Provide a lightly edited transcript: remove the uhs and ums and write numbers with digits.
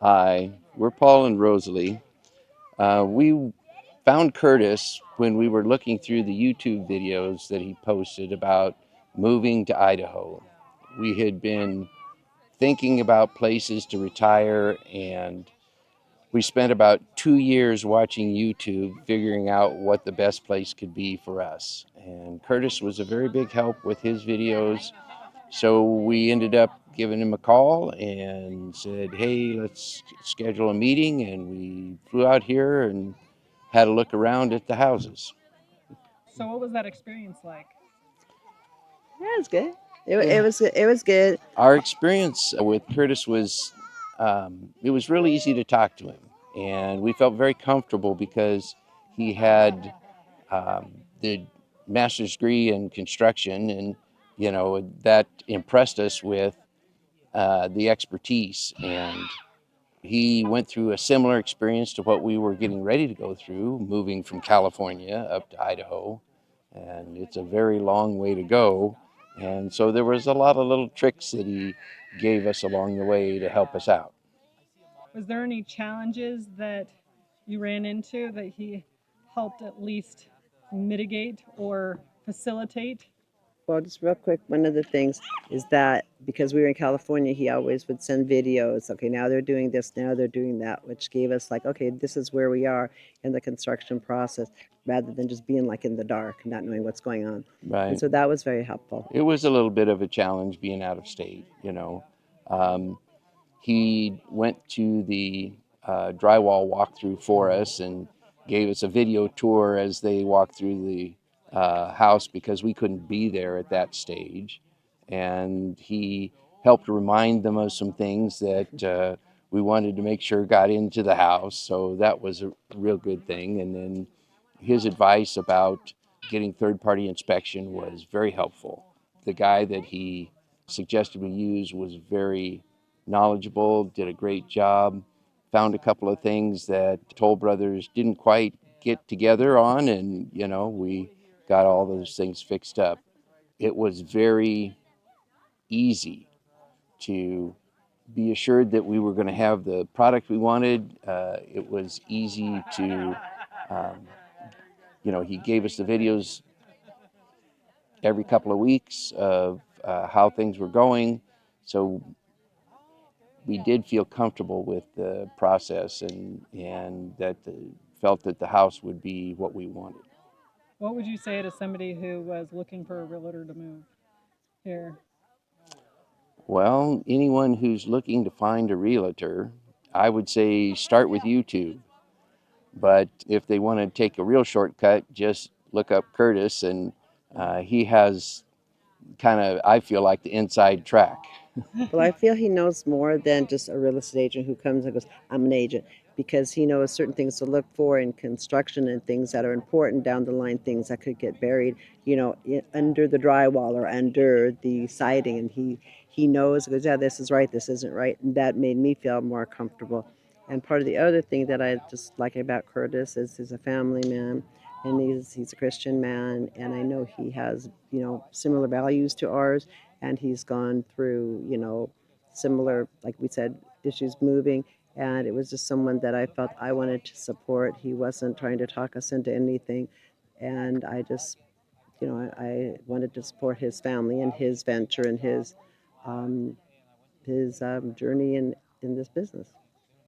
Hi, we're Paul and Rosalie. We found Curtis when we were looking through the YouTube videos that he posted about moving to Idaho. We had been thinking about places to retire, and we spent about 2 years watching YouTube, figuring out what the best place could be for us. And Curtis was a very big help with his videos. So we ended up giving him a call and said, hey, let's schedule a meeting. And we flew out here and had a look around at the houses. So, what was that experience like? Yeah, it was good. It Yeah. was it was good. Our experience with Curtis was, it was really easy to talk to him. And we felt very comfortable because he had the master's degree in construction. And, that impressed us with the expertise. And he went through a similar experience to what we were getting ready to go through, moving from California up to Idaho. And it's a very long way to go. And so there was a lot of little tricks that he gave us along the way to help us out. Was there any challenges that you ran into that he helped at least mitigate or facilitate? Well, just real quick, one of the things is that because we were in California, he always would send videos. Okay, now they're doing this, now they're doing that, which gave us like, okay, this is where we are in the construction process, rather than just being like in the dark, not knowing what's going on. And Right. so that was very helpful. It was a little bit of a challenge being out of state. Um, he went to the drywall walkthrough for us and gave us a video tour as they walked through the house because we couldn't be there at that stage. And he helped remind them of some things that we wanted to make sure got into the house. So that was a real good thing. And then his advice about getting third party inspection was very helpful. The guy that he suggested we use was very knowledgeable, did a great job, found a couple of things that Toll Brothers didn't quite get together on, and we got all those things fixed up. It was very easy to be assured that we were going to have the product we wanted. It was easy to, um, he gave us the videos every couple of weeks of how things were going. So we did feel comfortable with the process and that felt that the house would be what we wanted. What would you say to somebody who was looking for a realtor to move here? Well, anyone who's looking to find a realtor, I would say start with YouTube. But if they want to take a real shortcut, just look up Curtis, and he has kind of, I feel like, the inside track. Well, I feel he knows more than just a real estate agent who comes and goes, I'm an agent, because he knows certain things to look for in construction and things that are important down the line, things that could get buried, under the drywall or under the siding. And he knows, goes, yeah, this is right, this isn't right. And that made me feel more comfortable. And part of the other thing that I just like about Curtis is he's a family man, and he's a Christian man, and I know he has, similar values to ours, and he's gone through, similar, like we said, issues moving. And it was just someone that I felt I wanted to support. He wasn't trying to talk us into anything. And I just, I wanted to support his family and his venture and his journey in this business.